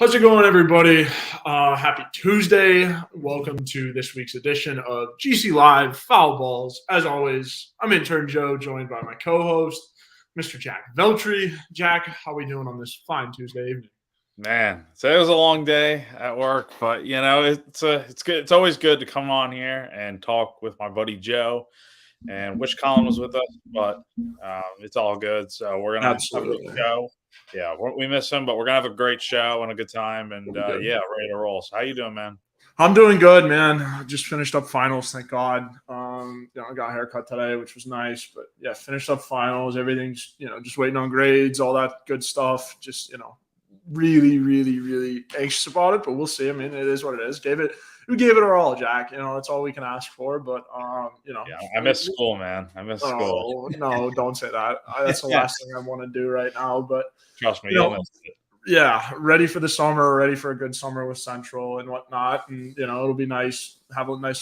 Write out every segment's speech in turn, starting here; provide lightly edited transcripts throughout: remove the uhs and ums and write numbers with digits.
How's it going, everybody? Happy Tuesday. Welcome to this week's edition of GC Live Foul Balls. As always, I'm Intern Joe, joined by my co-host, Mr. Jack Veltri. Jack, how are we doing on this fine Tuesday evening? Man, so it was a long day at work, but it's good. It's always good to come on here and talk with my buddy Joe. And wish Colin was with us, but it's all good. So we're gonna have a good Absolutely. show. Yeah, we miss him, but we're gonna have a great show and a good time. And ready to roll. So how you doing, man? I'm doing good, man. I just finished up finals, thank God. I got a haircut today, which was nice. But yeah, finished up finals. Everything's just waiting on grades, all that good stuff. Just really, really, really anxious about it. But we'll see. I mean, it is what it is. We gave it our all, Jack. That's all we can ask for. But Yeah, I miss school, man. I miss school. No, don't say that. That's the last thing I want to do right now. But Trust me, you'll miss it. yeah, ready for the summer, ready for a good summer with Central and whatnot. And, it'll be nice, have a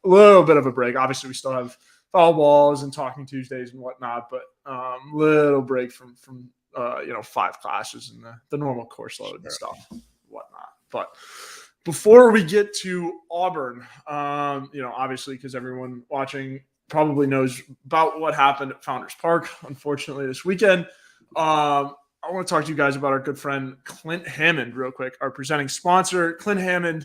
little bit of a break. Obviously, we still have foul balls and talking Tuesdays and whatnot, but little break from 5 classes and the normal course load and stuff, and whatnot. But before we get to Auburn, obviously, because everyone watching probably knows about what happened at Founders Park, unfortunately, this weekend. I want to talk to you guys about our good friend Clint Hammond real quick, our presenting sponsor. Clint Hammond,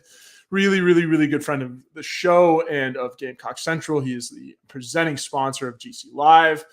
really, really, really good friend of the show and of Gamecock Central. He is the presenting sponsor of GC Live.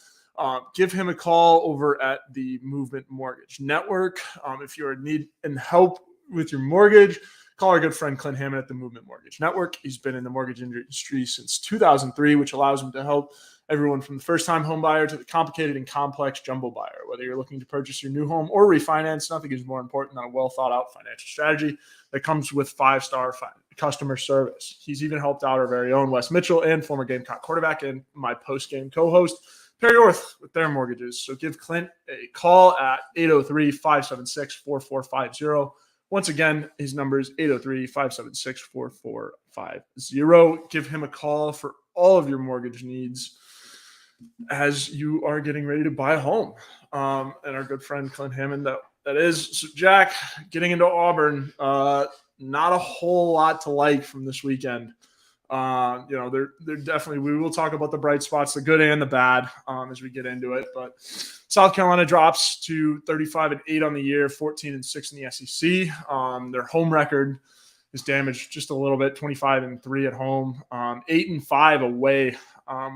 Give him a call over at the Movement Mortgage Network. If you're in need and help with your mortgage, call our good friend Clint Hammond at the Movement Mortgage Network. He's been in the mortgage industry since 2003, which allows him to help everyone from the first-time home buyer to the complicated and complex jumbo buyer. Whether you're looking to purchase your new home or refinance, nothing is more important than a well-thought-out financial strategy that comes with 5-star customer service. He's even helped out our very own Wes Mitchell and former Gamecock quarterback and my post-game co-host, Perry Orth, with their mortgages. So give Clint a call at 803-576-4450. Once again, his number is 803-576-4450. Give him a call for all of your mortgage needs as you are getting ready to buy a home. And our good friend Clint Hammond, that is. So Jack, getting into Auburn, not a whole lot to like from this weekend. They're definitely, we will talk about the bright spots, the good and the bad, as we get into it. But South Carolina drops to 35-8 on the year, 14-6 in the SEC. Their home record is damaged just a little bit, 25-3 at home, 8-5 away,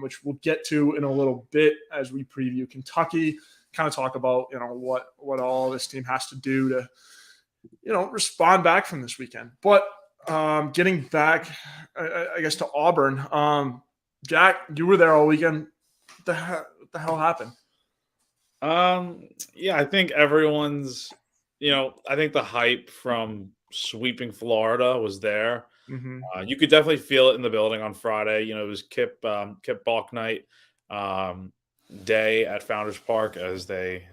which we'll get to in a little bit as we preview Kentucky, kind of talk about, what all this team has to do to, respond back from this weekend. But getting back, I guess, to Auburn, Jack, you were there all weekend. What the hell happened? I think everyone's, I think the hype from sweeping Florida was there. Mm-hmm. You could definitely feel it in the building on Friday. It was Kip Balknight day at Founders Park as they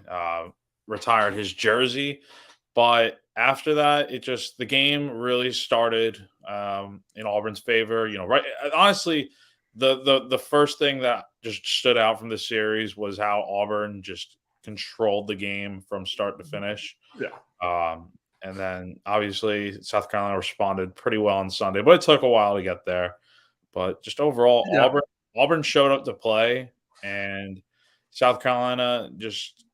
retired his jersey. But after that, the game really started in Auburn's favor. Right. Honestly, the first thing that just stood out from the series was how Auburn just controlled the game from start to finish. Yeah. And then obviously South Carolina responded pretty well on Sunday, but it took a while to get there. But just overall, Yeah. Auburn showed up to play, and South Carolina just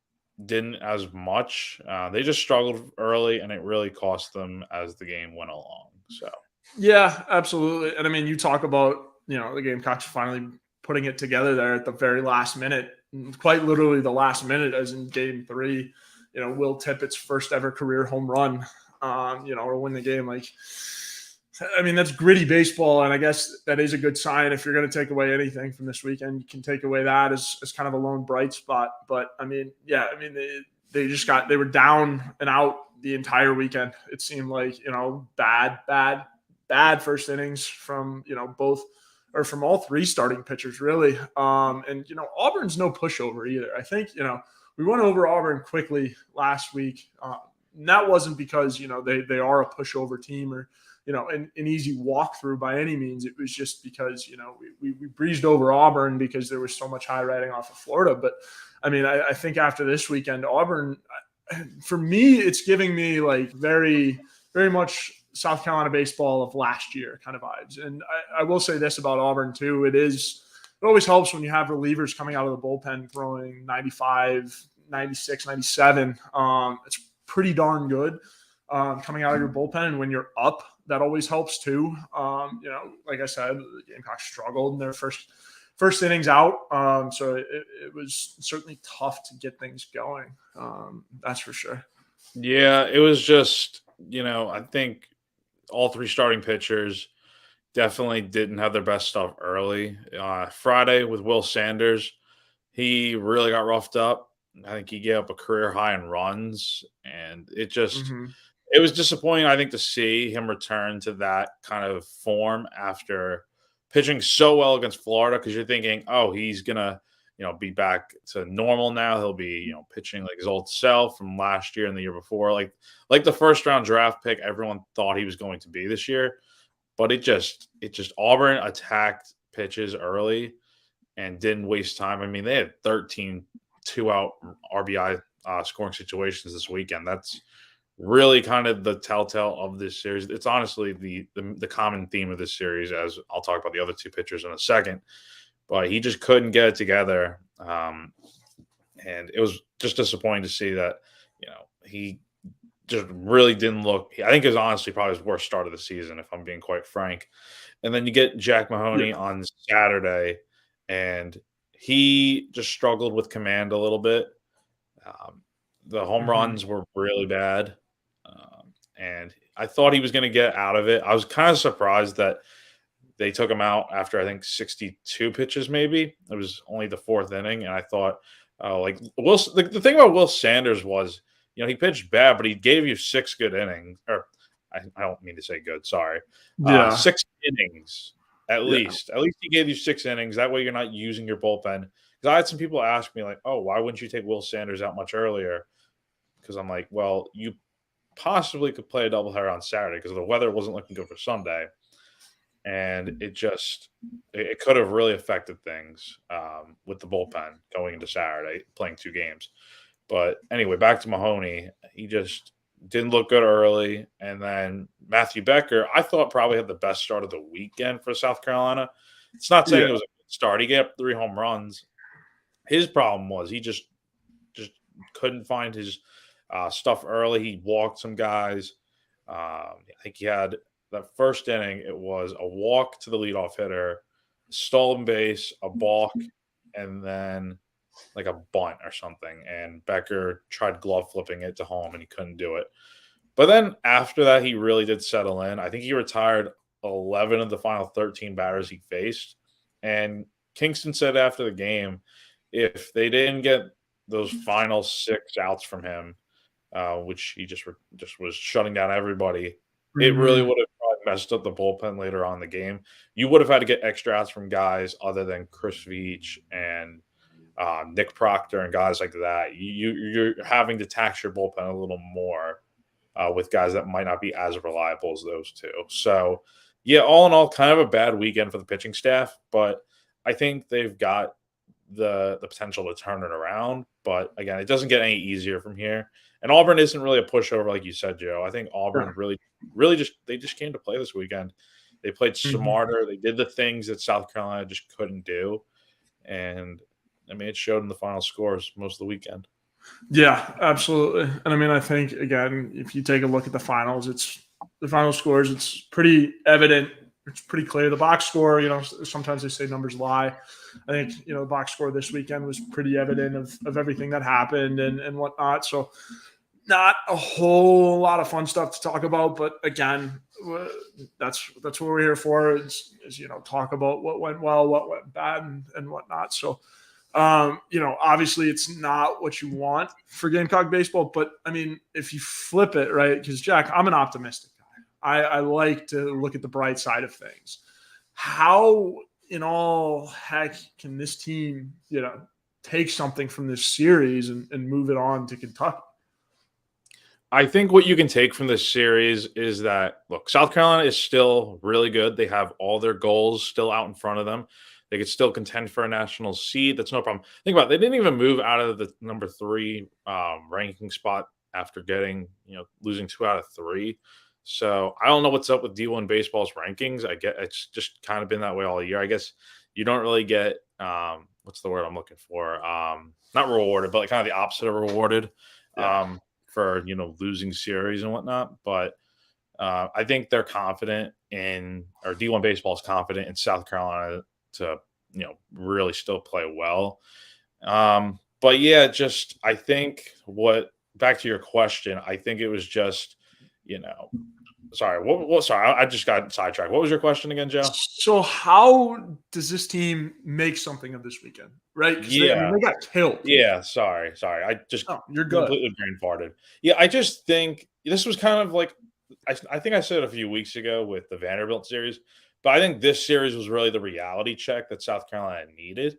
didn't as much. They just struggled early, and it really cost them as the game went along. So yeah, absolutely. And I mean, you talk about the Gamecocks finally putting it together there at the very last minute, quite literally the last minute, as in Game 3. Will Tippett's first ever career home run, or win the game. That's gritty baseball, and I guess that is a good sign. If you're going to take away anything from this weekend, you can take away that as kind of a lone bright spot. But they were down and out the entire weekend. It seemed like bad first innings from both, or from all three starting pitchers really. And Auburn's no pushover either. I think we went over Auburn quickly last week. And that wasn't because they are a pushover team or an easy walkthrough by any means. It was just because we breezed over Auburn because there was so much high riding off of Florida. But I think after this weekend, Auburn, for me, it's giving me like very very much South Carolina baseball of last year kind of vibes. And I will say this about Auburn too. It always helps when you have relievers coming out of the bullpen throwing 95, 96, 97. It's pretty darn good coming out of your bullpen. And when you're up, that always helps too. Like I said, the Gamecocks struggled in their first innings out. So it was certainly tough to get things going. That's for sure. Yeah, it was just, I think all three starting pitchers definitely didn't have their best stuff early. Friday with Will Sanders, he really got roughed up. I think he gave up a career high in runs, and it was disappointing, I think, to see him return to that kind of form after pitching so well against Florida, because you're thinking, oh, he's gonna, be back to normal now. He'll be, pitching like his old self from last year and the year before, like the first round draft pick everyone thought he was going to be this year. But it just Auburn attacked pitches early and didn't waste time. I mean, they had 13 2-out RBI scoring situations this weekend. That's really kind of the telltale of this series. It's honestly the common theme of this series, as I'll talk about the other two pitchers in a second. But he just couldn't get it together. And it was just disappointing to see that, he just really didn't look. I think it was honestly probably his worst start of the season, if I'm being quite frank. And then you get Jack Mahoney on Saturday, and he just struggled with command a little bit. The home runs were really bad. And I thought he was going to get out of it. I was kind of surprised that they took him out after, I think, 62 pitches maybe. It was only the fourth inning. And I thought, the thing about Will Sanders was, he pitched bad, but he gave you 6 good innings. Or I don't mean to say good, sorry. 6 innings at least. At least he gave you 6 innings. That way you're not using your bullpen. Because I had some people ask me, like, oh, why wouldn't you take Will Sanders out much earlier? Because I'm like, well, you possibly could play a doubleheader on Saturday because the weather wasn't looking good for Sunday. And it could have really affected things with the bullpen going into Saturday, playing 2 games. But anyway, back to Mahoney. He just didn't look good early. And then Matthew Becker, I thought probably had the best start of the weekend for South Carolina. It's not saying it was a good start. He gave up 3 home runs. His problem was he just couldn't find his stuff early. He walked some guys. I think he had that first inning. It was a walk to the leadoff hitter, stolen base, a balk, and then like a bunt or something. And Becker tried glove flipping it to home, and he couldn't do it. But then after that, he really did settle in. I think he retired 11 of the final 13 batters he faced. And Kingston said after the game, if they didn't get those final 6 outs from him, which he just was shutting down everybody, it really would have probably messed up the bullpen later on in the game. You would have had to get extra outs from guys other than Chris Veach and Nick Proctor and guys like that. You're having to tax your bullpen a little more with guys that might not be as reliable as those two. So, yeah, all in all, kind of a bad weekend for the pitching staff, but I think they've got the potential to turn it around. But again, it doesn't get any easier from here. And Auburn isn't really a pushover, like you said, Joe. I think Auburn really just came to play this weekend. They played smarter. They did the things that South Carolina just couldn't do. And I mean, it showed in the final scores most of the weekend. Yeah, absolutely. And I mean, I think, again, if you take a look at the finals, the final scores, it's pretty evident. It's pretty clear. The box score, sometimes they say numbers lie. I think, the box score this weekend was pretty evident of everything that happened and whatnot. So not a whole lot of fun stuff to talk about. But again, that's what we're here for is talk about what went well, what went bad and whatnot. So, obviously it's not what you want for Gamecock baseball, but I mean, if you flip it, right, because Jack, I'm an optimistic guy. I like to look at the bright side of things. How in all heck can this team, take something from this series and move it on to Kentucky? I think what you can take from this series is that, look, South Carolina is still really good. They have all their goals still out in front of them. They could still contend for a national seed. That's no problem. Think about it. They didn't even move out of the number 3 ranking spot after losing 2 out of 3. So I don't know what's up with D1 baseball's rankings. I get it's just kind of been that way all year. I guess you don't really get what's the word I'm looking for? Not rewarded, but like kind of the opposite of rewarded Yeah. for losing series and whatnot. But I think they're confident in, or D1 baseball is confident in South Carolina to really still play well. But yeah, just I think what back to your question, I think it was just you know sorry, what sorry, I just got sidetracked. What was your question again, Joe? So how does this team make something of this weekend, right? Because Yeah, they got killed. yeah, sorry. I just Oh, you're good. completely brain farted. Yeah, I just think this was kind of like I think I said a few weeks ago with the Vanderbilt series, but I think this series was really the reality check that South Carolina needed.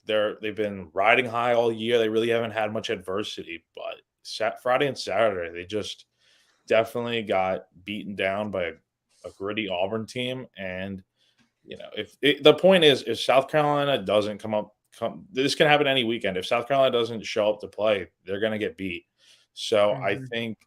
They've been riding high all year. They really haven't had much adversity, but Friday and Saturday they just definitely got beaten down by a gritty Auburn team. And the point is, if South Carolina doesn't this can happen any weekend. If South Carolina doesn't show up to play, they're going to get beat. So I Mhm. think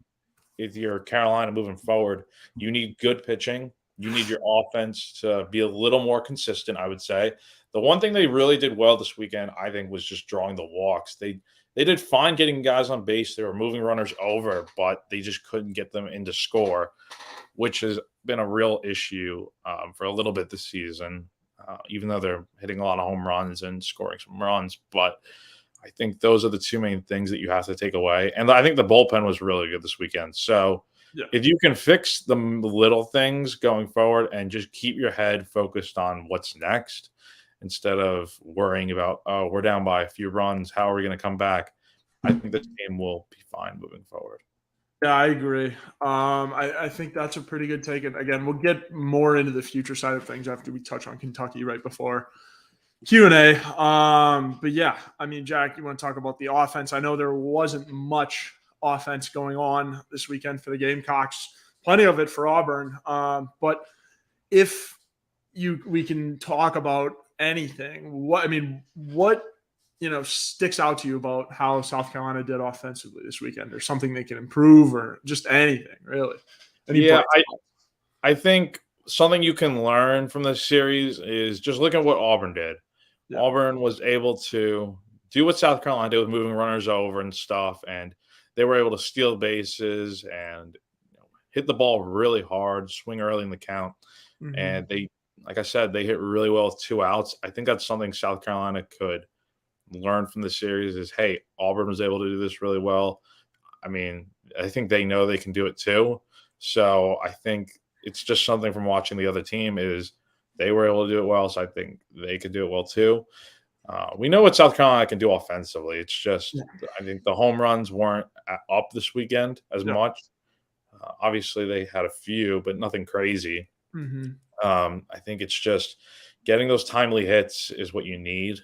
if you're Carolina moving forward, you need good pitching. You need your offense to be a little more consistent, I would say. The one thing they really did well this weekend, I think, was just drawing the walks. They did fine getting guys on base. They were moving runners over, but they just couldn't get them into score, which has been a real issue for a little bit this season, even though they're hitting a lot of home runs and scoring some runs. But I think those are the two main things that you have to take away. And I think the bullpen was really good this weekend. So Yeah. if you can fix the little things going forward and just keep your head focused on what's next instead of worrying about, oh, we're down by a few runs, how are we going to come back? I think this team will be fine moving forward. Yeah, I agree. I think that's a pretty good take. And again, we'll get more into the future side of things after we touch on Kentucky right before Q&A. But yeah, I mean, Jack, you want to talk about the offense? I know there wasn't much offense going on this weekend for the Gamecocks. Plenty of it for Auburn. But if we can talk about anything, what sticks out to you about how South Carolina did offensively this weekend, or something they can improve, or just anything really? Any Yeah, bright spots? I think something you can learn from this series is just look at what Auburn did. Yeah. Auburn was able to do what South Carolina did with moving runners over and stuff, and they were able to steal bases and hit the ball really hard, swing early in the count, Mm-hmm. and like I said, they hit really well with 2 outs. I think that's something South Carolina could learn from the series. Is hey, Auburn was able to do this really well. I mean, I think they know they can do it too. So I think it's just something from watching the other team is they were able to do it well. So I think they could do it well too. We know what South Carolina can do offensively. It's just Yeah. I think the home runs weren't up this weekend as Yeah. much. Obviously, they had a few, but nothing crazy. Mm-hmm. I think it's just getting those timely hits is what you need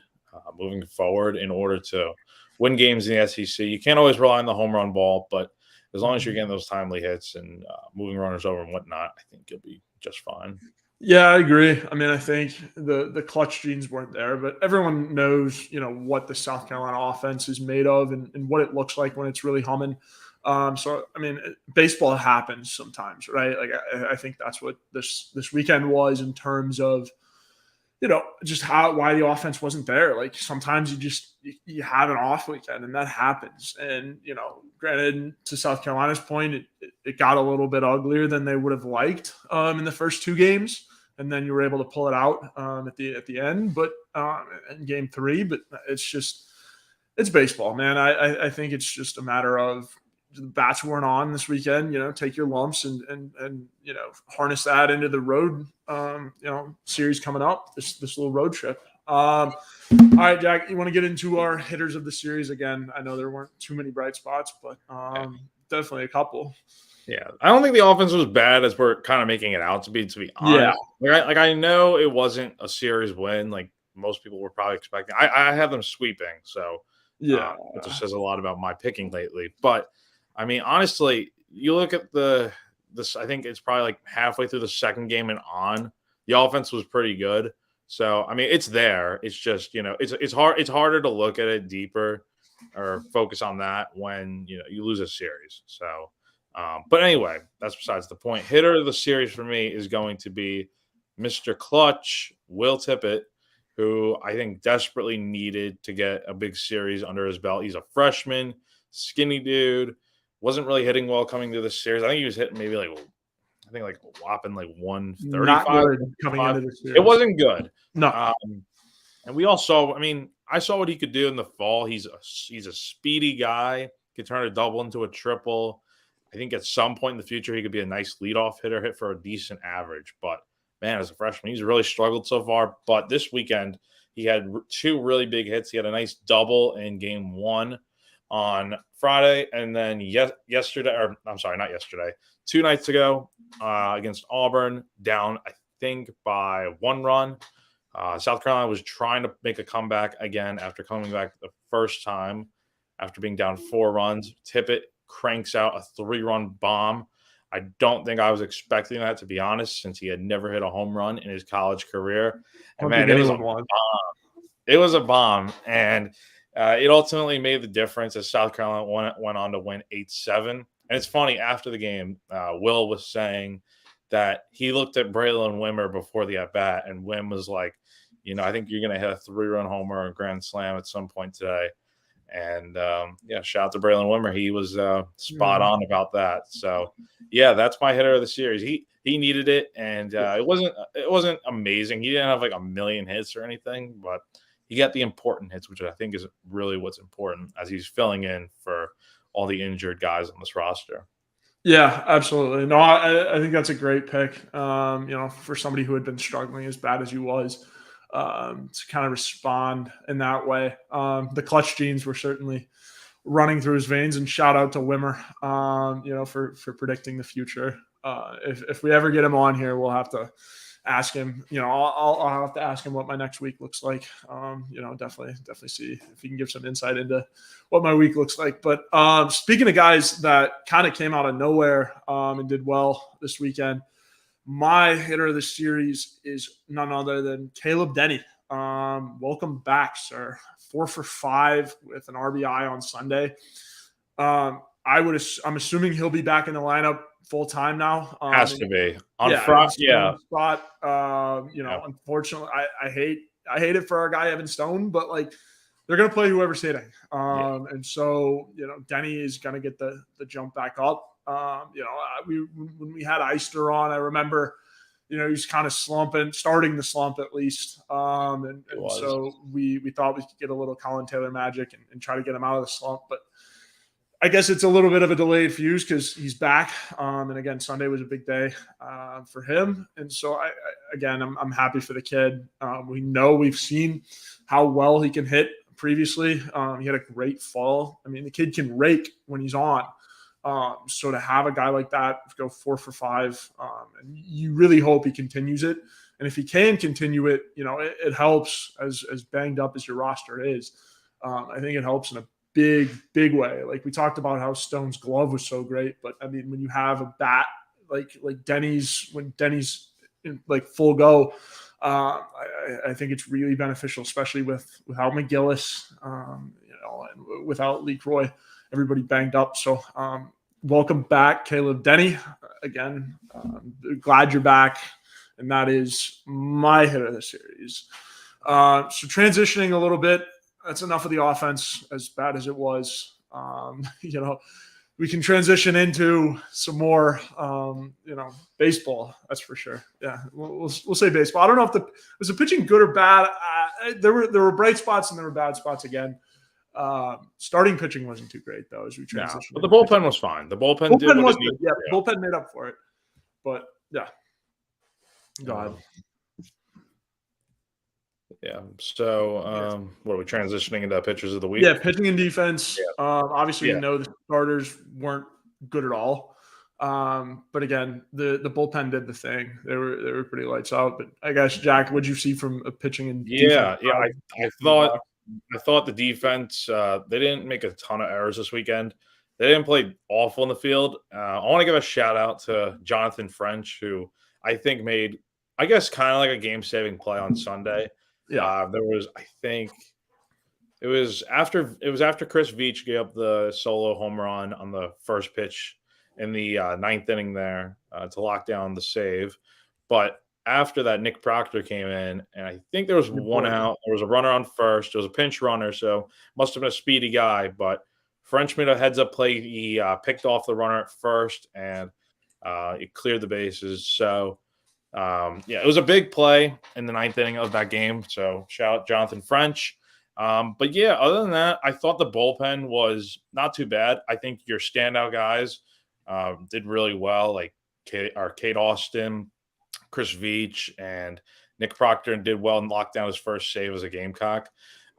moving forward in order to win games in the SEC. You can't always rely on the home run ball, but as long as you're Mm-hmm. getting those timely hits and moving runners over and whatnot, I think you'll be just fine. Yeah, I agree. I mean, I think the clutch genes weren't there, but everyone knows, what the South Carolina offense is made of, and what it looks like when it's really humming. So I mean, baseball happens sometimes, right? Like I think that's what this weekend was in terms of just why the offense wasn't there. Like sometimes you have an off weekend and that happens. And granted, to South Carolina's point, it got a little bit uglier than they would have liked in the first two games, and then you were able to pull it out at the end, but in game three. But it's baseball, man. I think it's just a matter of the bats weren't on this weekend. Take your lumps and harness that into the road series coming up. This little road trip. All right, Jack, you want to get into our hitters of the series again? I know there weren't too many bright spots, but definitely a couple. Yeah, I don't think the offense was bad as we're kind of making it out to be. To be Yeah, honest, I know it wasn't a series win like most people were probably expecting. I have them sweeping, so yeah, it just says a lot about my picking lately. But I mean, honestly, you look at this. I think it's probably like halfway through the second game and on. The offense was pretty good. So I mean, it's there. It's just it's hard. It's harder to look at it deeper or focus on that when you lose a series. So But anyway, that's besides the point. Hitter of the series for me is going to be Mr. Clutch, Will Tippett, who I think desperately needed to get a big series under his belt. He's a freshman, skinny dude, wasn't really hitting well coming to the series. I think he was hitting maybe like a whopping like Not 135. good coming into the It series. wasn't good. No. And we all saw. I mean, I saw what he could do in the fall. He's a speedy guy. Could turn a double into a triple. I think at some point in the future he could be a nice leadoff hitter, hit for a decent average. But man, as a freshman, he's really struggled so far. But this weekend he had two really big hits. He had a nice double in game 1 on Friday, and then yesterday, or I'm sorry, not yesterday, 2 nights ago against Auburn, down I think by 1 run. South Carolina was trying to make a comeback again after coming back the first time after being down 4 runs. Tippett cranks out a 3-run bomb. I don't think I was expecting that, to be honest, since he had never hit a home run in his college career. And man, it was a bomb. It was a bomb, and it ultimately made the difference as South Carolina went on to win 8-7. And it's funny, after the game, Will was saying that he looked at Braylon Wimmer before the at-bat, and Wim was like, I think you're going to hit a 3-run homer or a grand slam at some point today. And, shout out to Braylon Wimmer. He was spot on about that. So, yeah, that's my hitter of the series. He needed it, and it wasn't amazing. He didn't have like a million hits or anything, but he got the important hits, which I think is really what's important as he's filling in for all the injured guys on this roster. Yeah, absolutely. No, I think that's a great pick. For somebody who had been struggling as bad as he was, to kind of respond in that way. The clutch genes were certainly running through his veins, and shout out to Wimmer, for predicting the future. If we ever get him on here, we'll have to ask him. I'll have to ask him what my next week looks like. Definitely see if he can give some insight into what my week looks like. But speaking of guys that kind of came out of nowhere and did well this weekend, my hitter of the series is none other than Caleb Denny. Welcome back, sir. 4 for 5 with an RBI on Sunday. I'm assuming he'll be back in the lineup full time now. Has to be on Friday. Yeah. Spot. Unfortunately, I hate it for our guy Evan Stone, but like they're gonna play whoever's hitting. And so Denny is gonna get the jump back up. When we had Eister on, I remember, he's kind of starting to slump at least. And so we thought we could get a little Colin Taylor magic and try to get him out of the slump, but I guess it's a little bit of a delayed fuse because he's back. And again, Sunday was a big day for him. And so I'm happy for the kid. We've seen how well he can hit previously. He had a great fall. I mean, the kid can rake when he's on. So to have a guy like that go 4 for 5, and you really hope he continues it. And if he can continue it, it helps as banged up as your roster is. I think it helps in a big way. Like we talked about how Stone's glove was so great, but I mean, when you have a bat like Denny's, when Denny's in like full go, I think it's really beneficial, especially without McGillis, and without Lee Croy, everybody banged up. So welcome back, Caleb Denny. Again, glad you're back, and that is my hit of the series. So transitioning a little bit, that's enough of the offense, as bad as it was. We can transition into some more, baseball. That's for sure. Yeah, we'll say baseball. I don't know if was the pitching good or bad. There were bright spots and there were bad spots again. Starting pitching wasn't too great though as we transitioned. But the bullpen was fine. The bullpen was good. Yeah, the bullpen made up for it. But yeah, go ahead. Yeah. So, what are we transitioning into pitchers of the week? Yeah, pitching and defense. Yeah. Obviously, the starters weren't good at all. But again, the bullpen did the thing. They were pretty lights out. But I guess, Jack, what'd you see from a pitching and defense? Yeah. I thought the defense. They didn't make a ton of errors this weekend. They didn't play awful in the field. I want to give a shout out to Jonathan French, who I think made, I guess, kind of like a game-saving play on Sunday. Yeah, there was, I think, it was after Chris Veach gave up the solo home run on the first pitch in the ninth inning there to lock down the save. But after that, Nick Proctor came in, and I think there was Good one boy. out. There was a runner on first. There was a pinch runner, so must have been a speedy guy. But French made a heads-up play. He picked off the runner at first, and it cleared the bases. So, yeah, it was a big play in the ninth inning of that game. So, shout out Jonathan French. But yeah, other than that, I thought the bullpen was not too bad. I think your standout guys did really well, like Kate Austin, Chris Veach, and Nick Proctor did well and locked down his first save as a Gamecock.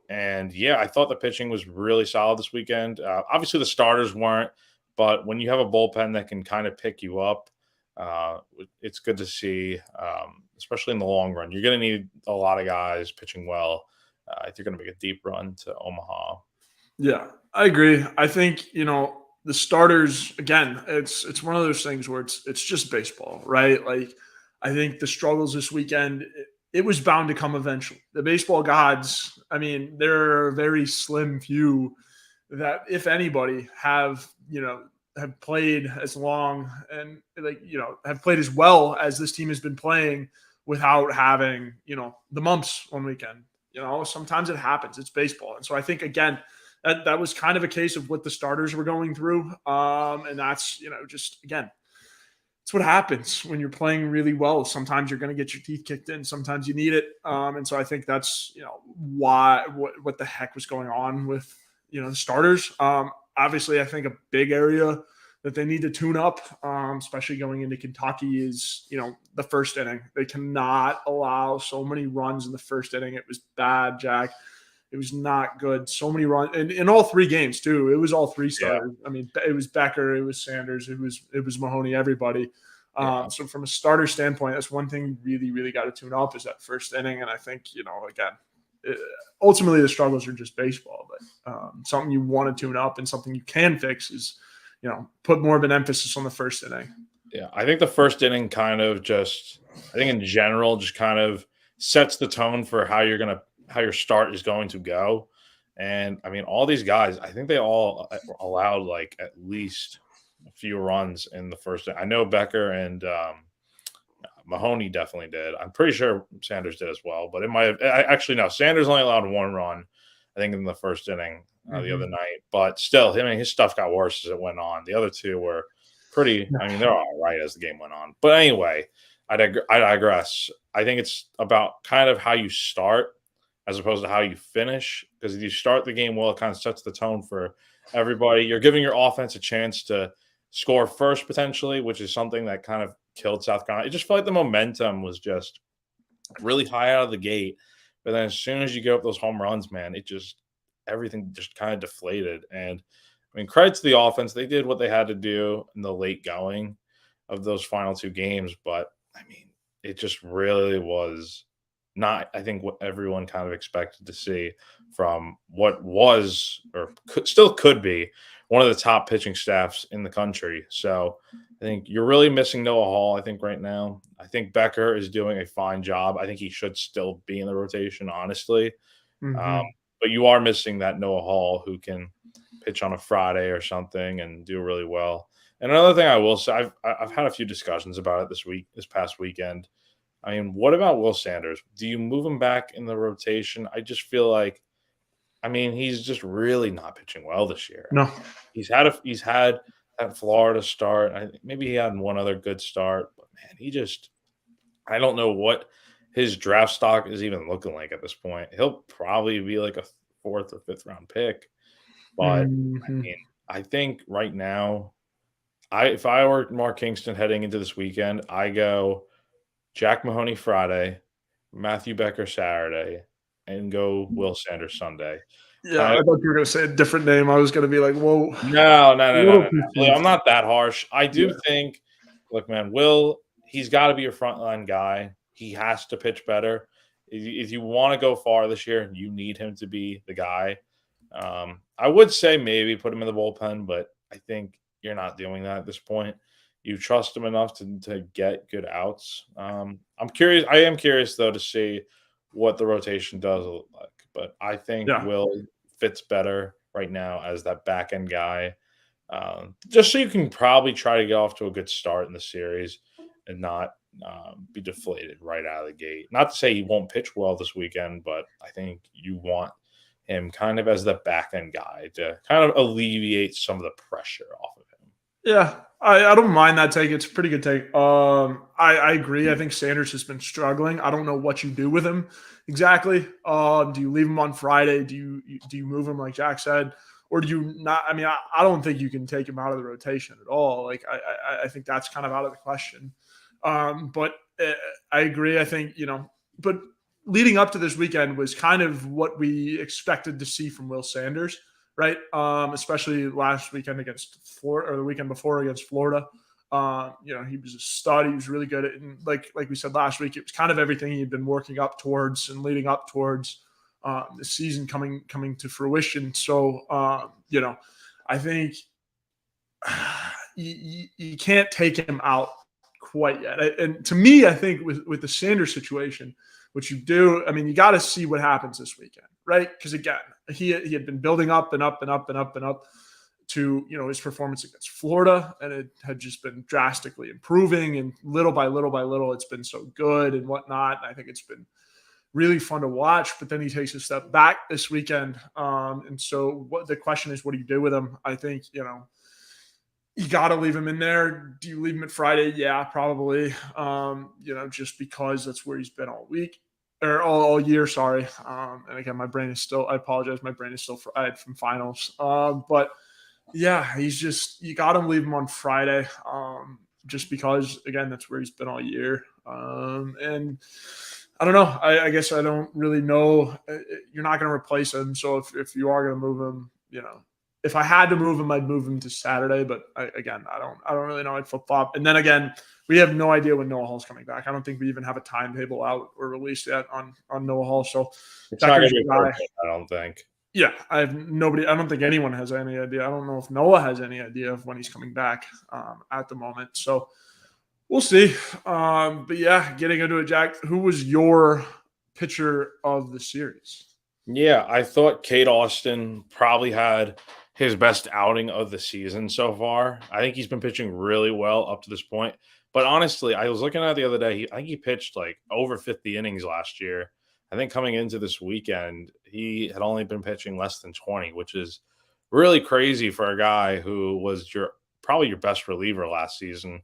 And yeah, I thought the pitching was really solid this weekend. Obviously, the starters weren't, but when you have a bullpen that can kind of pick you up, uh, it's good to see, especially in the long run. You're going to need a lot of guys pitching well if you're going to make a deep run to Omaha. Yeah, I agree. I think, the starters, again, it's one of those things where it's just baseball, right? Like, I think the struggles this weekend, it was bound to come eventually. The baseball gods, I mean, there are very slim few that, if anybody, have played as long and, have played as well as this team has been playing without having, the mumps one weekend. Sometimes it happens. It's baseball. And so I think, again, that was kind of a case of what the starters were going through. And that's, just, again, it's what happens when you're playing really well. Sometimes you're going to get your teeth kicked in. Sometimes you need it. And so I think that's, what the heck was going on with, the starters. Obviously, I think a big area that they need to tune up, especially going into Kentucky, is, the first inning. They cannot allow so many runs in the first inning. It was bad, Jack. It was not good. So many runs in all three games too. It was all three Yeah, starters. I mean, it was Becker, it was Sanders, it was Mahoney, everybody. yeah. So from a starter standpoint, that's one thing you really, really got to tune up is that first inning. And I think, again, ultimately the struggles are just baseball, but something you want to tune up and something you can fix is, put more of an emphasis on the first inning. Yeah, I think the first inning kind of I think in general, just kind of sets the tone for how your start is going to go. And I mean, all these guys, I think they all allowed like at least a few runs in the first. I know Becker and Mahoney definitely did. I'm pretty sure Sanders did as well, but it might have actually no. Sanders only allowed one run, I think, in the first inning the other night. But still, I mean, his stuff got worse as it went on. The other two were pretty. I mean, they're all right as the game went on. But anyway, I digress. I think it's about kind of how you start as opposed to how you finish. Because if you start the game well, it kind of sets the tone for everybody. You're giving your offense a chance to score first potentially, which is something that kind of killed South Carolina. It just felt like the momentum was just really high out of the gate. But then as soon as you get up those home runs, man, everything just kind of deflated. And I mean, credit to the offense. They did what they had to do in the late going of those final two games. But I mean, it just really was not, I think, what everyone kind of expected to see from what was or still could be one of the top pitching staffs in the country. So I think you're really missing Noah Hall, I think, right now. I think Becker is doing a fine job. I think he should still be in the rotation, honestly. Um, Mm-hmm. but you are missing that Noah Hall who can pitch on a Friday or something and do really well. And another thing I will say, I've had a few discussions about it this past weekend. I mean, what about Will Sanders? Do you move him back in the rotation? I just feel like, I mean, he's just really not pitching well this year. No. He's had that Florida start. Maybe he had one other good start, but man, I don't know what his draft stock is even looking like at this point. He'll probably be like a fourth or fifth round pick, but I Mm-hmm. mean, I think right now, if I were Mark Kingston heading into this weekend, I go Jack Mahoney Friday, Matthew Becker Saturday, and go Will Sanders Sunday. Yeah, Kind I of thought you were going to say a different name. I was going to be like, whoa, no, no, a no, no, little no, too no. soon. I'm not that harsh. I do Yeah. think, look, man, he's got to be a frontline guy. He has to pitch better. If you want to go far this year, you need him to be the guy. I would say maybe put him in the bullpen, but I think you're not doing that at this point. You trust him enough to get good outs. I'm curious. I am curious though to see what the rotation does look like. But I think Yeah. Will fits better right now as that back end guy. just so you can probably try to get off to a good start in the series and not be deflated right out of the gate. Not to say he won't pitch well this weekend, but I think you want him kind of as the back end guy to kind of alleviate some of the pressure off of him. Yeah, I don't mind that take. It's a pretty good take. I agree. I think Sanders has been struggling. I don't know what you do with him exactly. Do you leave him on Friday? Do you move him like Jack said, or do you not? I mean, I don't think you can take him out of the rotation at all. Like I think that's kind of out of the question. But I agree. I think but leading up to this weekend was kind of what we expected to see from Will Sanders, right? Especially last weekend against Florida, or the weekend before against Florida. He was a stud. He was really good at, and like we said last week, it was kind of everything he'd been working up towards and leading up towards the season coming to fruition. So I think you can't take him out quite yet. And to me, I think with the Sanders situation, what you do, I mean, you got to see what happens this weekend, right? Because again, he had been building up and up and up and up and up to his performance against Florida, and it had just been drastically improving, and little by little by little, it's been so good and whatnot. And I think it's been really fun to watch. But then he takes a step back this weekend, and so the question is, what do you do with him? I think you got to leave him in there. Do you leave him at Friday? Yeah, probably. Just because that's where he's been all week or all year. Sorry. And again, I apologize. My brain is still fried from finals. But yeah, you got to leave him on Friday. Just because, again, that's where he's been all year. And I don't know. I guess I don't really know. You're not going to replace him. So if you are going to move him, if I had to move him, I'd move him to Saturday. But I don't really know. I'd flip flop. And then again, we have no idea when Noah Hall's coming back. I don't think we even have a timetable out or released yet on Noah Hall. So it's not going to be perfect, I don't think. Yeah, I don't think anyone has any idea. I don't know if Noah has any idea of when he's coming back at the moment. So we'll see. But yeah, getting into it, Jack, who was your pitcher of the series? Yeah, I thought Kate Austin probably had his best outing of the season so far. I think he's been pitching really well up to this point. But honestly, I was looking at it the other day. I think he pitched like over 50 innings last year. I think coming into this weekend, he had only been pitching less than 20, which is really crazy for a guy who was probably your best reliever last season.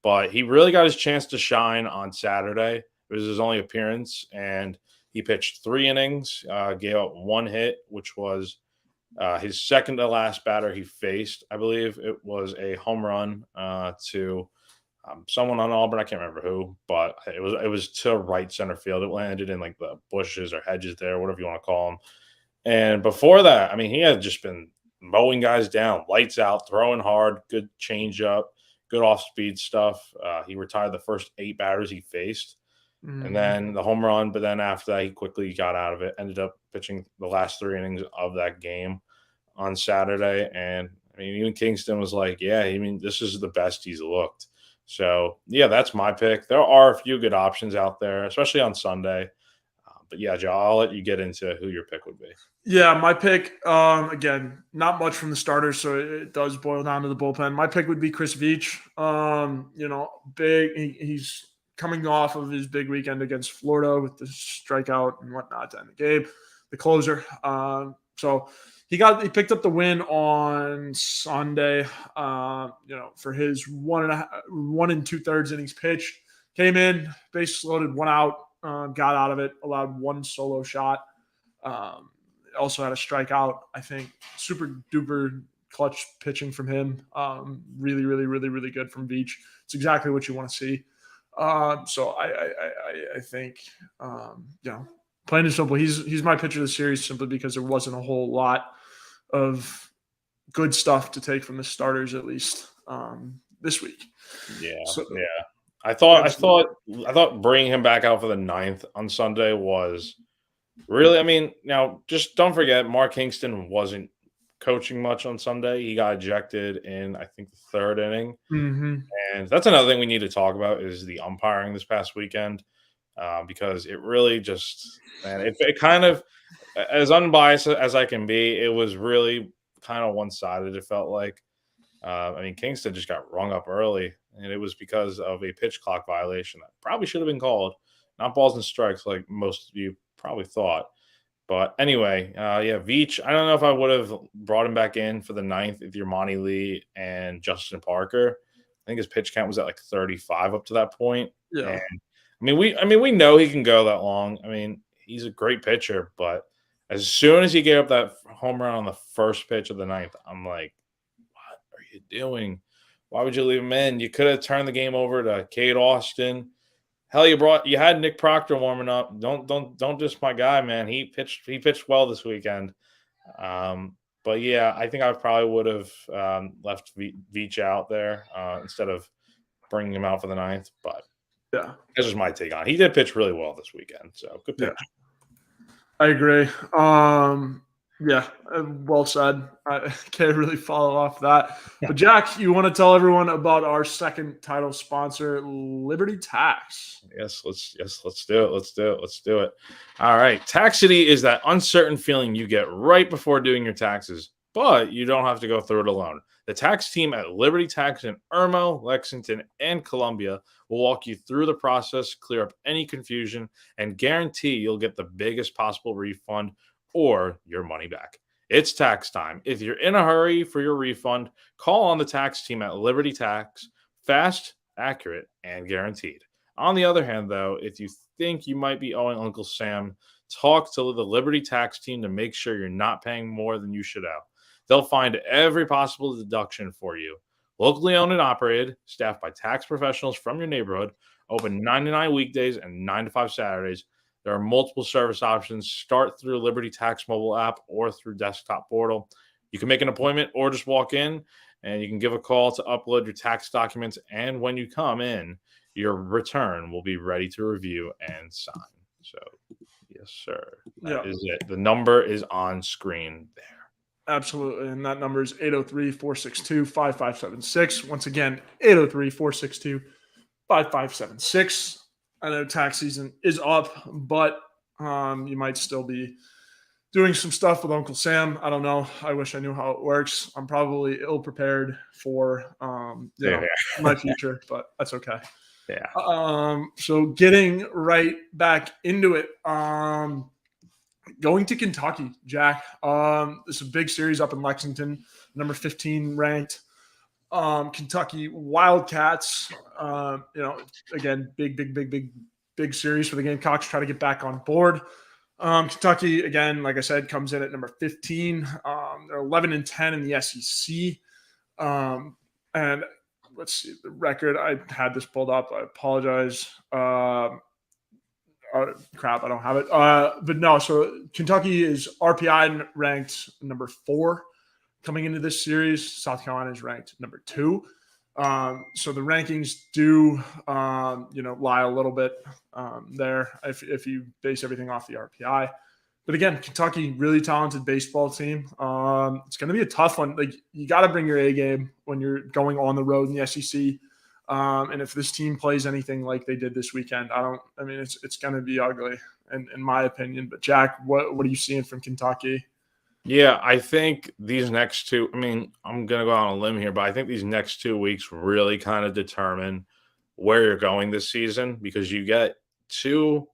But he really got his chance to shine on Saturday. It was his only appearance, and he pitched 3 innings, gave up 1 hit, which was his second to last batter he faced. I believe it was a home run to someone on Auburn. I can't remember who, but it was to right center field. It landed in like the bushes or hedges there, whatever you want to call them. And before that, I mean, he had just been mowing guys down, lights out, throwing hard, good changeup, good off speed stuff. He retired the first 8 batters he faced. And then the home run, but then after that, he quickly got out of it, ended up pitching the last 3 innings of that game on Saturday. And I mean, even Kingston was like, yeah, I mean, this is the best he's looked. So, yeah, that's my pick. There are a few good options out there, especially on Sunday. But yeah, Joe, I'll let you get into who your pick would be. Yeah, my pick, again, not much from the starters, so it does boil down to the bullpen. My pick would be Chris Veach. Big. He's coming off of his big weekend against Florida with the strikeout and whatnot to end the game, the closer. So he picked up the win on Sunday. For his 1 2/3 innings pitched, came in, bases loaded, 1 out, got out of it, allowed 1 solo shot. Also had a strikeout. I think super duper clutch pitching from him. Really, really, really, really good from Veach. It's exactly what you want to see. So I think, plain and simple, he's my pitcher of the series simply because there wasn't a whole lot of good stuff to take from the starters, at least this week. Yeah. So, yeah. I thought bringing him back out for the 9th on Sunday was really, I mean, now just don't forget Mark Kingston wasn't coaching much on Sunday. He got ejected in, I think, the 3rd inning. And that's another thing we need to talk about is the umpiring this past weekend, because it really just, man, it kind of, as unbiased as I can be, it was really kind of one-sided, it felt like. I mean, Kingston just got rung up early, and it was because of a pitch clock violation that probably should have been called, not balls and strikes like most of you probably thought. But anyway, yeah, Veach. I don't know if I would have brought him back in for the ninth with your Monty Lee and Justin Parker. I think his pitch count was at like 35 up to that point. Yeah. And I mean, we know he can go that long. I mean, he's a great pitcher, but as soon as he gave up that home run on the first pitch of the ninth, I'm like, what are you doing? Why would you leave him in? You could have turned the game over to Cade Austin. Hell, you had Nick Proctor warming up. Don't diss my guy, man. He pitched well this weekend. But yeah, I think I probably would have left Veach out there instead of bringing him out for the ninth. But Yeah. that's just my take on it. He did pitch really well this weekend, so good pitch. Yeah. I agree. Yeah, well said. I can't really follow off that. But Jack, you want to tell everyone about our second title sponsor, Liberty Tax? Yes, let's do it. Let's do it. All right. Taxity is that uncertain feeling you get right before doing your taxes, but you don't have to go through it alone. The tax team at Liberty Tax in Irmo, Lexington, and Columbia will walk you through the process, clear up any confusion, and guarantee you'll get the biggest possible refund or your money back. It's tax time. If you're in a hurry for your refund, call on the tax team at Liberty Tax. Fast, accurate, and guaranteed. On the other hand, though, if you think you might be owing Uncle Sam, talk to the Liberty Tax team to make sure you're not paying more than you should owe. They'll find every possible deduction for you. Locally owned and operated, staffed by tax professionals from your neighborhood, open 99 weekdays and 9 to 5 Saturdays. There are multiple service options. Start through Liberty Tax mobile app or through desktop portal. You can make an appointment or just walk in, and you can give a call to upload your tax documents. And when you come in, your return will be ready to review and sign. So, yes, sir. That is it. The number is on screen there. Absolutely. And that number is 803-462-5576. Once again, 803-462-5576. I know tax season is up, but you might still be doing some stuff with Uncle Sam. I don't know. I wish I knew how it works. I'm probably ill prepared for my future, but that's okay. Yeah. So getting right back into it. Going to Kentucky, Jack. This is a big series up in Lexington, number 15 ranked. Kentucky Wildcats, again, big series for the Gamecocks, try to get back on board. Kentucky, again, like I said, comes in at number 15. They're 11-10 in the SEC. And let's see the record. I had this pulled up. I apologize. Crap, I don't have it. But no, so Kentucky is RPI ranked number 4 coming into this series. South Carolina is ranked number 2. So the rankings do, lie a little bit there if you base everything off the RPI. But again, Kentucky, really talented baseball team. It's going to be a tough one. Like, you got to bring your A game when you're going on the road in the SEC. And if this team plays anything like they did this weekend, it's going to be ugly, in my opinion. But Jack, what are you seeing from Kentucky? Yeah, I think these next two, I'm going to go on a limb here, but I think these next 2 weeks really kind of determine where you're going this season, because you get two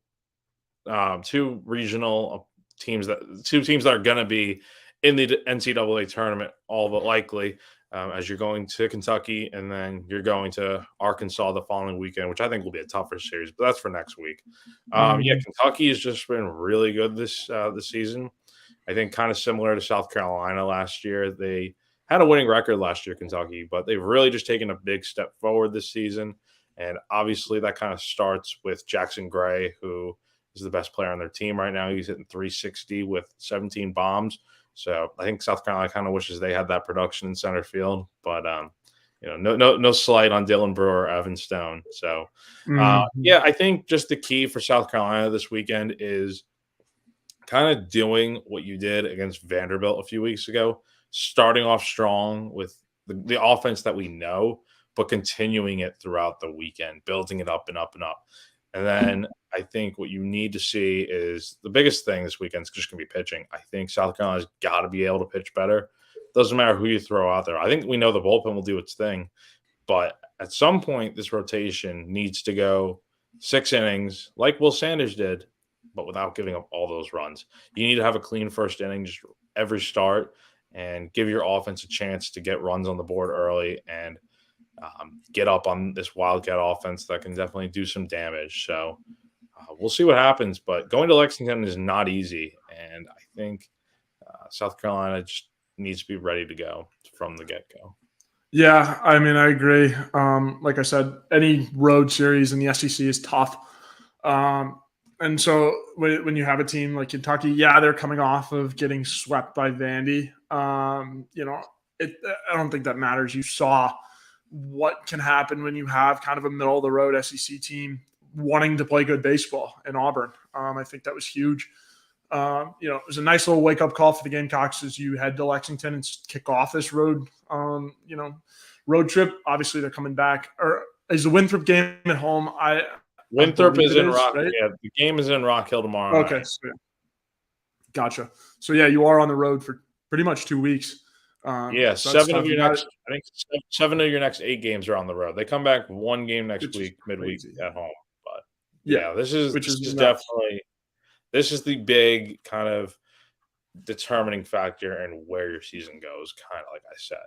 regional teams that are going to be in the NCAA tournament, all but likely, as you're going to Kentucky, and then you're going to Arkansas the following weekend, which I think will be a tougher series, but that's for next week. Yeah, Kentucky has just been really good this season. I think kind of similar to South Carolina last year. They had a winning record last year, Kentucky, but they've really just taken a big step forward this season. And obviously that kind of starts with Jackson Gray, who is the best player on their team right now. He's hitting 360 with 17 bombs. So I think South Carolina kind of wishes they had that production in center field, but no slight on Dylan Brewer or Evan Stone. So yeah, I think just the key for South Carolina this weekend is kind of doing what you did against Vanderbilt a few weeks ago, starting off strong with the offense that we know, but continuing it throughout the weekend, building it up and up and up. And then I think what you need to see is the biggest thing this weekend is just going to be pitching. I think South Carolina's got to be able to pitch better. doesn't matter who you throw out there. I think we know the bullpen will do its thing, but at some point, this rotation needs to go 6 innings like Will Sanders did, but without giving up all those runs. You need to have a clean first inning just every start and give your offense a chance to get runs on the board early and get up on this Wildcat offense that can definitely do some damage. So we'll see what happens. But going to Lexington is not easy, and I think South Carolina just needs to be ready to go from the get-go. Yeah, I mean, I agree. Like I said, any road series in the SEC is tough. And so when you have a team like Kentucky, yeah, they're coming off of getting swept by Vandy. I don't think that matters. You saw what can happen when you have kind of a middle of the road SEC team wanting to play good baseball in Auburn. I think that was huge. It was a nice little wake up call for the Gamecocks as you head to Lexington and kick off this road trip. Obviously, they're coming back. Or is the Winthrop game at home? Winthrop is in Rock. Right? Yeah, the game is in Rock Hill tomorrow. Okay, so, yeah. Gotcha. So yeah, you are on the road for pretty much 2 weeks. So seven of your next 8 games are on the road. They come back 1 game next week, midweek at home. But this is definitely the big kind of determining factor in where your season goes, kind of like I said.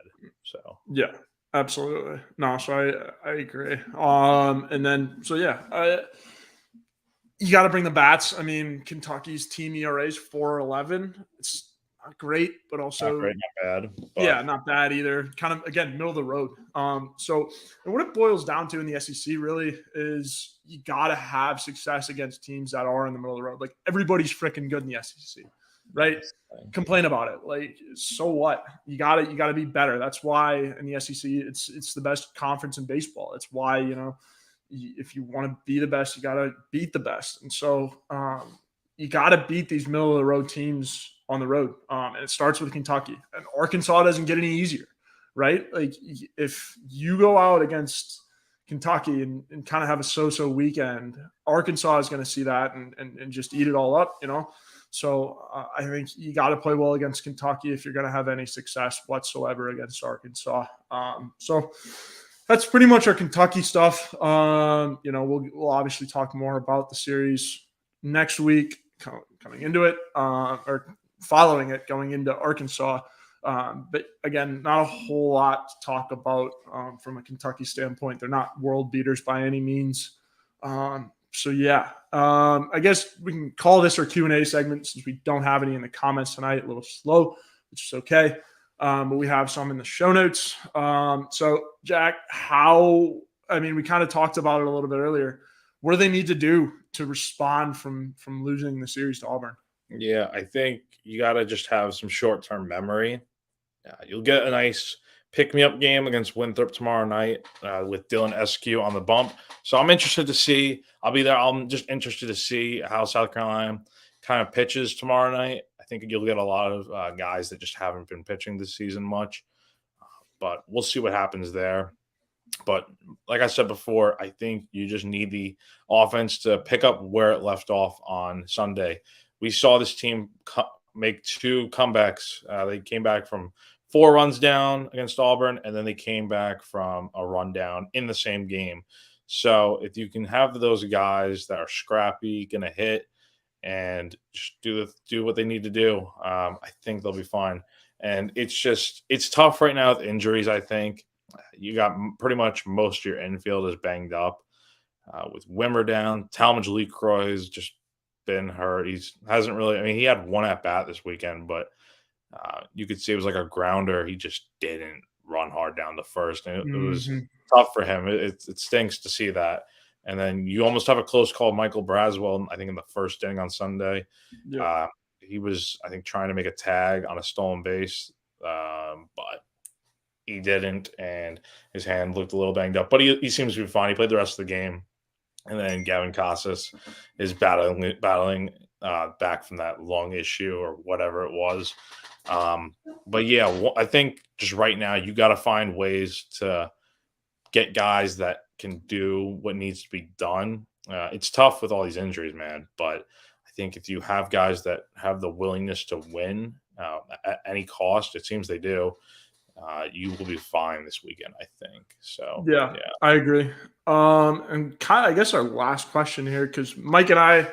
So yeah, absolutely. No, so I agree. You got to bring the bats. I mean, Kentucky's team ERA is 4.11. It's not great, but also not great, not bad. But yeah, not bad either. Kind of again, middle of the road. So what it boils down to in the SEC really is you got to have success against teams that are in the middle of the road. Like everybody's freaking good in the SEC, right? Complain about it. Like, so what? You gotta be better. That's why in the SEC, it's the best conference in baseball. It's why, if you want to be the best, you got to beat the best. And so you got to beat these middle of the road teams on the road. And it starts with Kentucky. And Arkansas doesn't get any easier, right? Like if you go out against Kentucky and kind of have a so-so weekend, Arkansas is going to see that and just eat it all up, So I think you got to play well against Kentucky if you're going to have any success whatsoever against Arkansas. So that's pretty much our Kentucky stuff. We'll obviously talk more about the series next week coming into it or following it going into Arkansas. But again, not a whole lot to talk about from a Kentucky standpoint. They're not world beaters by any means. I guess we can call this our Q&A segment since we don't have any in the comments tonight. A little slow, which is okay. But we have some in the show notes. So Jack, we kind of talked about it a little bit earlier. What do they need to do to respond from losing the series to Auburn? Yeah, I think you got to just have some short-term memory. You'll get a nice pick-me-up game against Winthrop tomorrow night with Dylan Eskew on the bump. So I'm interested to see. I'll be there. I'm just interested to see how South Carolina kind of pitches tomorrow night. I think you'll get a lot of guys that just haven't been pitching this season much. But we'll see what happens there. But like I said before, I think you just need the offense to pick up where it left off on Sunday. We saw this team make 2 comebacks. They came back from 4 runs down against Auburn, and then they came back from a run down in the same game. So if you can have those guys that are scrappy, going to hit, and just do what they need to do, I think they'll be fine. And it's tough right now with injuries, I think. You got pretty much most of your infield is banged up. With Wimmer down, Talmadge LeCroy has just been hurt. He had 1 at-bat this weekend, but you could see it was like a grounder. He just didn't run hard down the first, and it was tough for him. It stinks to see that. And then you almost have a close call, Michael Braswell, I think in the first inning on Sunday. Yeah. He was, I think, trying to make a tag on a stolen base, but he didn't, and his hand looked a little banged up. But he seems to be fine. He played the rest of the game. And then Gavin Casas is battling back from that lung issue or whatever it was. But yeah, I think just right now you got to find ways to get guys that can do what needs to be done. It's tough with all these injuries, man. But I think if you have guys that have the willingness to win, at any cost. It seems they do. You will be fine this weekend, I think. So Yeah, yeah. I agree. And kind of, I guess our last question here, because Mike and I,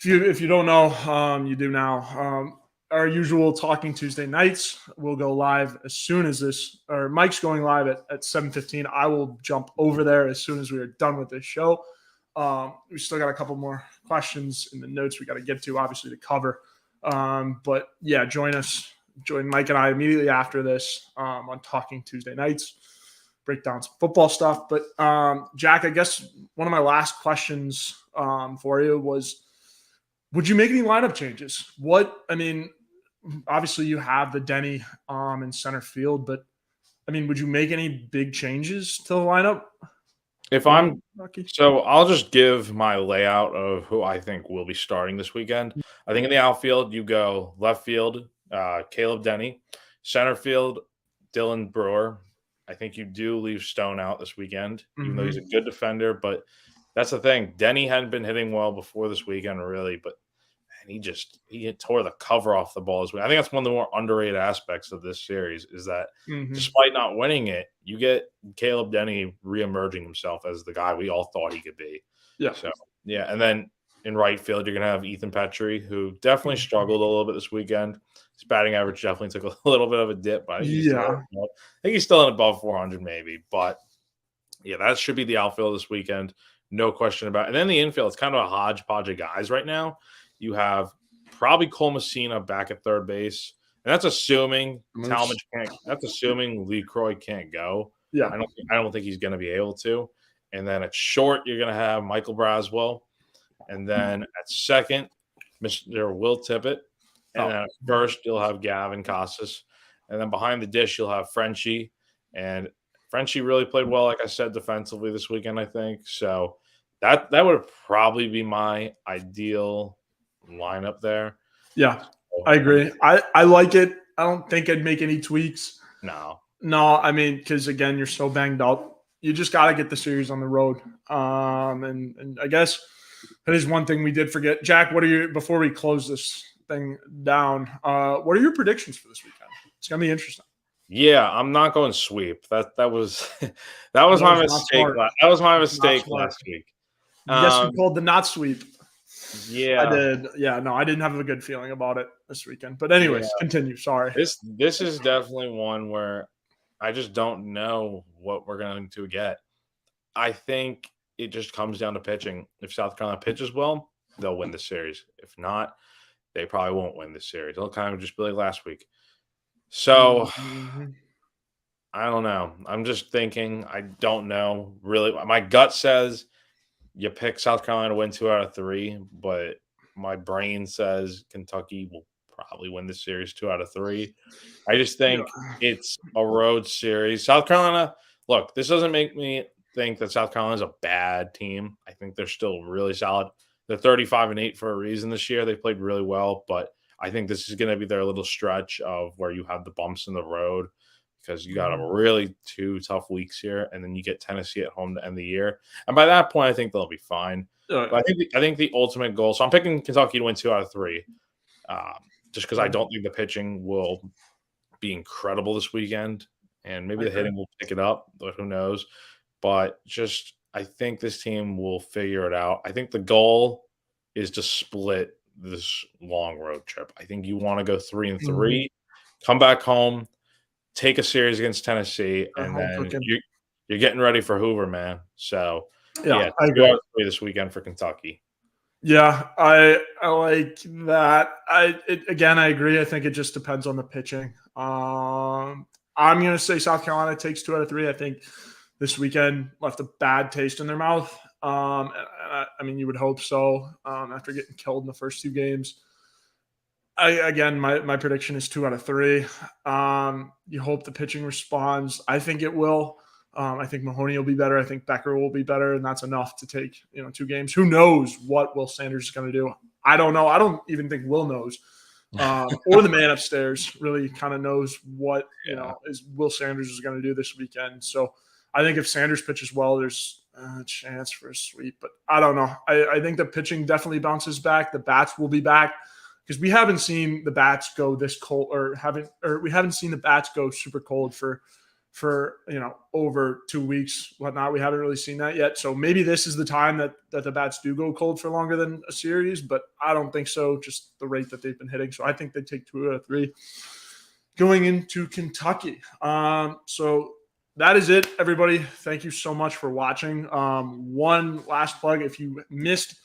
if you don't know, you do now. Our usual Talking Tuesday nights will go live as soon as this, or Mike's going live at 7:15. I will jump over there as soon as we are done with this show. We still got a couple more questions in the notes we got to get to, obviously, to cover. But yeah, join Mike and I immediately after this on Talking Tuesday nights, break down some football stuff. But Jack, I guess one of my last questions for you was, would you make any lineup changes? Obviously you have the Denny in center field, but would you make any big changes to the lineup? If Yeah, I'm so, I'll just give my layout of who I think will be starting this weekend. I think in the outfield, you go left field, Caleb Denny, center field, Dylan Brewer. I think you do leave Stone out this weekend, even though he's a good defender. But that's the thing. Denny hadn't been hitting well before this weekend, really, but man, he tore the cover off the ball as well. I think that's one of the more underrated aspects of this series is that despite not winning it, you get Caleb Denny reemerging himself as the guy we all thought he could be. Yeah. So yeah, and then in right field, you're gonna have Ethan Petrie, who definitely struggled a little bit this weekend. His batting average definitely took a little bit of a dip, but I think he's still in above 400 maybe. But yeah, that should be the outfield this weekend, no question about it. And then the infield, it's kind of a hodgepodge of guys right now. You have probably Cole Messina back at third base. And that's assuming Talmadge can't. That's assuming Lee Croy can't go. Yeah, I don't think he's going to be able to. And then at short, you're going to have Michael Braswell, and then at second, Mr. Will Tippett, and then at first you'll have Gavin Casas, and then behind the dish you'll have Frenchie. And Frenchie really played well, like I said, defensively this weekend. I think so. That would probably be my ideal lineup there. Yeah, I agree. I like it. I don't think I'd make any tweaks. No, because again, you're so banged up. You just got to get the series on the road. And I guess that is one thing we did forget. Jack, before we close this thing down, what are your predictions for this weekend? It's gonna be interesting. Yeah, I'm not going sweep. That was that was my mistake. That was my mistake last week. Yes, we called the not sweep. Yeah, I did. Yeah, no, I didn't have a good feeling about it this weekend. But anyways, continue. Sorry. This is definitely one where I just don't know what we're going to get. I think it just comes down to pitching. If South Carolina pitches well, they'll win the series. If not, they probably won't win the series. It'll kind of just be like last week. So I don't know. I'm just thinking. I don't know really. My gut says you pick South Carolina to win 2 out of 3, but my brain says Kentucky will probably win the series 2 out of 3. I just think it's a road series. South Carolina, look, this doesn't make me think that South Carolina is a bad team. I think they're still really solid. They're 35-8 for a reason this year. They played really well, but I think this is going to be their little stretch of where you have the bumps in the road because you got a really 2 tough weeks here, and then you get Tennessee at home to end the year. And by that point, I think they'll be fine. But I think the ultimate goal. So I'm picking Kentucky to win 2 out of 3, just because I don't think the pitching will be incredible this weekend, and maybe the hitting will pick it up, but who knows? But just I think this team will figure it out. I think the goal is to split this long road trip. I think you want to go 3-3, come back home, take a series against Tennessee, and then you're getting ready for Hoover, man. So I agree. This weekend for Kentucky. Yeah, I like that. I agree. I think it just depends on the pitching. I'm going to say South Carolina takes 2 out of 3. I think this weekend left a bad taste in their mouth. You would hope so after getting killed in the first 2 games. My prediction is 2 out of 3. You hope the pitching responds. I think it will. I think Mahoney will be better. I think Becker will be better, and that's enough to take 2 games. Who knows what Will Sanders is going to do? I don't know. I don't even think Will knows, or the man upstairs really kind of knows what is Will Sanders is going to do this weekend. So I think if Sanders pitches well, there's a chance for a sweep. But I don't know. I think the pitching definitely bounces back. The bats will be back. because we haven't seen the bats go this cold, or we haven't seen the bats go super cold for over 2 weeks, whatnot. We haven't really seen that yet. So maybe this is the time that the bats do go cold for longer than a series, but I don't think so, just the rate that they've been hitting. So I think they take 2 out of 3 going into Kentucky. So that is it, everybody. Thank you so much for watching. One last plug: if you missed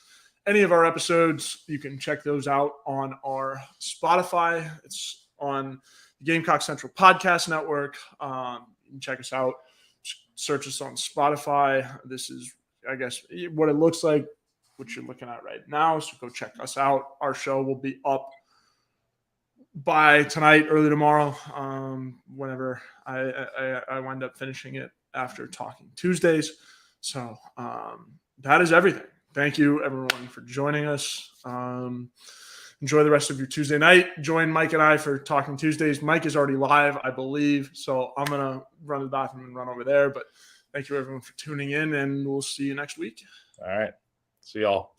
any of our episodes, you can check those out on our Spotify. It's on the Gamecock Central Podcast Network. You can check us out. Search us on Spotify. This is, I guess, what it looks like, what you're looking at right now. So go check us out. Our show will be up by tonight, early tomorrow, whenever I wind up finishing it after Talking Tuesdays. So that is everything. Thank you, everyone, for joining us. Enjoy the rest of your Tuesday night. Join Mike and I for Talking Tuesdays. Mike is already live, I believe, so I'm going to run to the bathroom and run over there. But thank you, everyone, for tuning in, and we'll see you next week. All right. See y'all.